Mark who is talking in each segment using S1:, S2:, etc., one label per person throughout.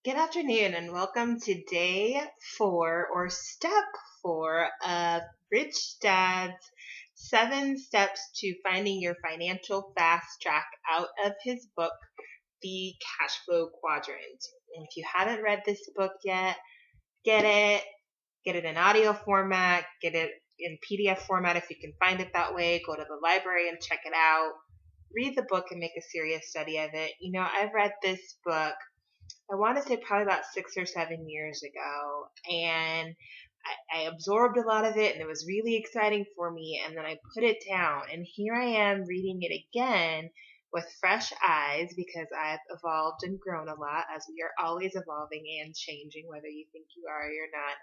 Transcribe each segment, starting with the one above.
S1: Good afternoon and welcome to day 4 or step 4 of Rich Dad's 7 steps to finding your financial fast track out of his book, The Cashflow Quadrant. And if you haven't read this book yet, get it in audio format, get it in PDF format if you can find it that way. Go to the library and check it out. Read the book and make a serious study of it. I've read this book I want to say probably about 6 or 7 years ago, and I absorbed a lot of it, and it was really exciting for me. And then I put it down, and here I am reading it again with fresh eyes because I've evolved and grown a lot, as we are always evolving and changing, whether you think you are or you're not.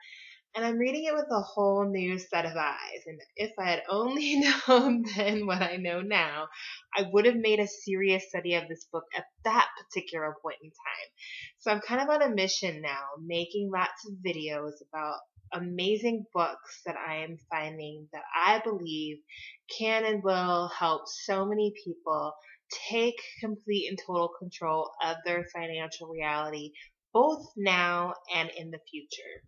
S1: And I'm reading it with a whole new set of eyes. And if I had only known then what I know now, I would have made a serious study of this book at that particular point in time. So I'm kind of on a mission now, making lots of videos about amazing books that I am finding that I believe can and will help so many people take complete and total control of their financial reality, both now and in the future.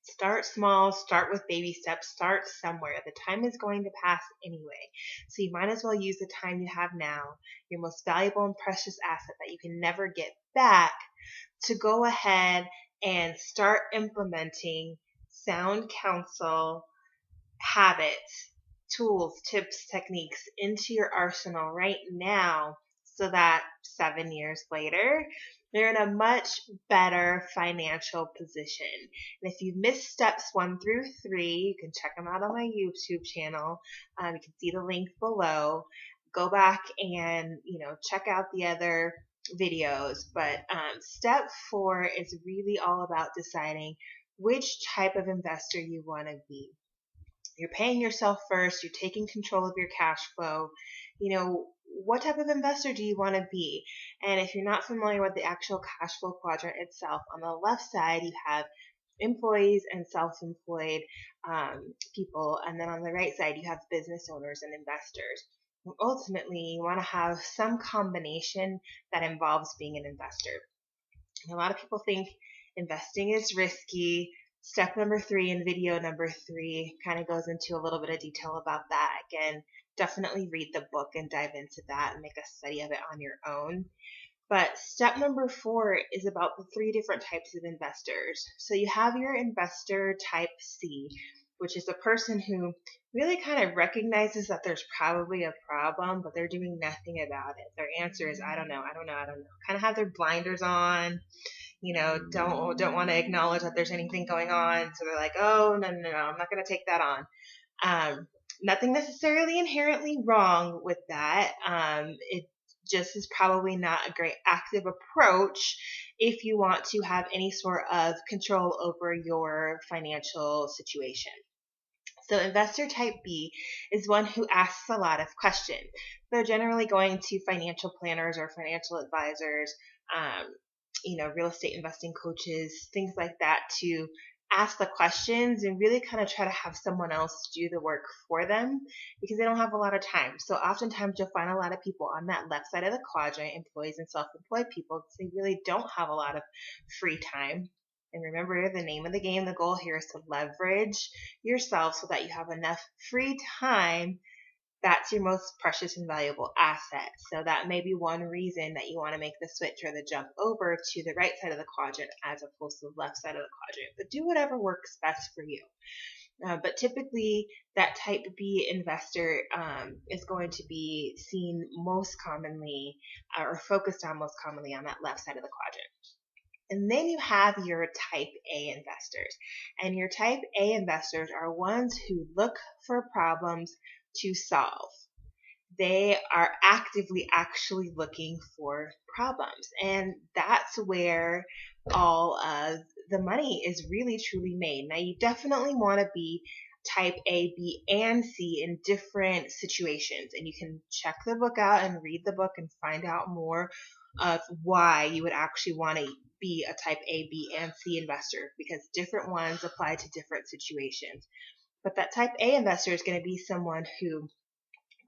S1: Start small, start with baby steps, start somewhere. The time is going to pass anyway. So you might as well use the time you have now, your most valuable and precious asset that you can never get back, to go ahead and start implementing sound counsel, habits, tools, tips, techniques into your arsenal right now so that 7 years later, you're in a much better financial position. And if you've missed steps 1 through 3, you can check them out on my YouTube channel. You can see the link below. Go back and, check out the other videos. But step 4 is really all about deciding which type of investor you want to be. You're paying yourself first. You're taking control of your cash flow. What type of investor do you want to be? And if you're not familiar with the actual cash flow quadrant itself, on the left side, you have employees and self-employed people. And then on the right side, you have business owners and investors. And ultimately, you want to have some combination that involves being an investor. And a lot of people think investing is risky. Step number 3 in video number 3 kind of goes into a little bit of detail about that. Again, definitely read the book and dive into that and make a study of it on your own. But step number 4 is about the 3 different types of investors. So you have your investor type C, which is a person who really kind of recognizes that there's probably a problem, but they're doing nothing about it. Their answer is, I don't know. Kind of have their blinders on, don't want to acknowledge that there's anything going on. So they're like, oh, no, I'm not going to take that on. Nothing necessarily inherently wrong with that. It just is probably not a great active approach if you want to have any sort of control over your financial situation. So investor type B is one who asks a lot of questions. They're generally going to financial planners or financial advisors, real estate investing coaches, things like that, to ask the questions and really kind of try to have someone else do the work for them because they don't have a lot of time. So oftentimes you'll find a lot of people on that left side of the quadrant, employees and self-employed people, because they really don't have a lot of free time. And remember, the name of the game, the goal here is to leverage yourself so that you have enough free time. That's your most precious and valuable asset. So that may be one reason that you want to make the switch or the jump over to the right side of the quadrant as opposed to the left side of the quadrant. But do whatever works best for you. But typically, that type B investor is going to be seen most commonly or focused on most commonly on that left side of the quadrant. And then you have your type A investors. And your type A investors are ones who look for problems to solve. They are actively actually looking for problems. And that's where all of the money is really truly made. Now, you definitely want to be type A, B, and C in different situations. And you can check the book out and read the book and find out more of why you would actually want to be a type A, B, and C investor, because different ones apply to different situations. But that type A investor is going to be someone who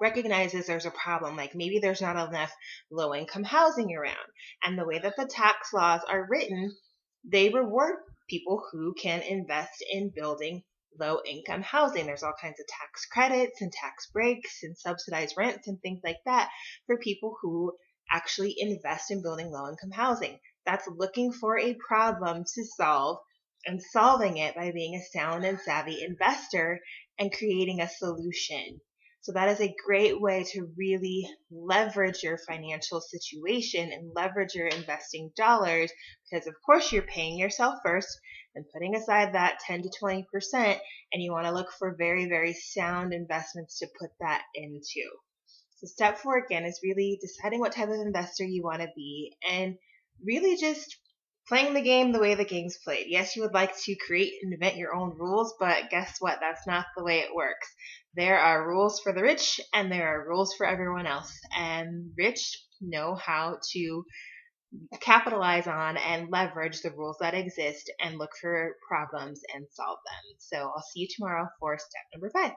S1: recognizes there's a problem, like maybe there's not enough low-income housing around. And the way that the tax laws are written, they reward people who can invest in building low-income housing. There's all kinds of tax credits and tax breaks and subsidized rents and things like that for people who actually invest in building low-income housing. That's looking for a problem to solve and solving it by being a sound and savvy investor and creating a solution. So that is a great way to really leverage your financial situation and leverage your investing dollars, because of course you're paying yourself first and putting aside that 10 to 20%, and you want to look for very, very sound investments to put that into. So step 4 again is really deciding what type of investor you want to be and really just playing the game the way the game's played. Yes, you would like to create and invent your own rules, but guess what? That's not the way it works. There are rules for the rich and there are rules for everyone else. And rich know how to capitalize on and leverage the rules that exist and look for problems and solve them. So I'll see you tomorrow for step number 5.